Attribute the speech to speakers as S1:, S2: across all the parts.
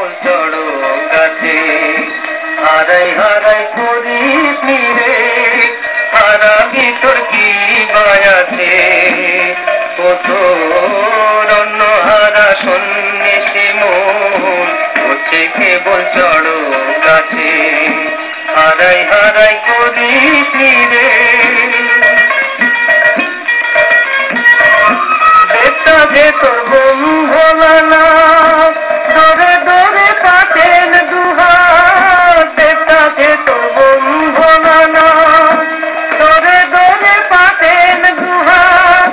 S1: কেবল চড়ো গাছে হারাই হারাই করিস রে হারা ভিতর কি বায়াছে কত অন্য হারা সন্ন্যাসী মন হচ্ছে কেবল চড়ো গাছে হারাই হারাই করিস রে বেটা ভেতর বন্ধনা দরে দরে পাতেন দুহার বেটা ভেতর বন্ধনা দরে দরে পাতেন দুহার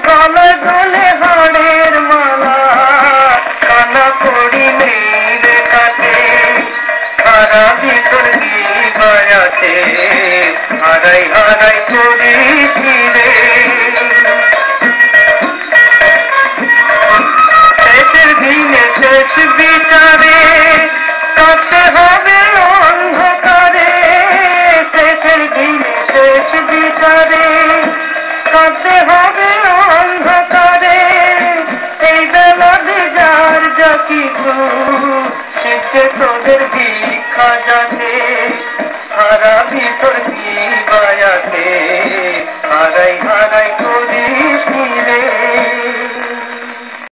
S1: গলে গলে হাড়ের মালা কানা করি নেই রে কাছে হারা ভিতর কি বায়াছে হারাই হারাই করিস রে শেষের দিনে শেষ বিচারে কাটতে হবে অন্ধকারে শেষের দিনে শেষ বিচারে কাটতে হবে অন্ধকারে এই বেলাতে যার যা কিছু শেষে তোদের ভিক্ষা যাচ্ছে হারা ভিতর কি বায়াছে হারাই হারাই করি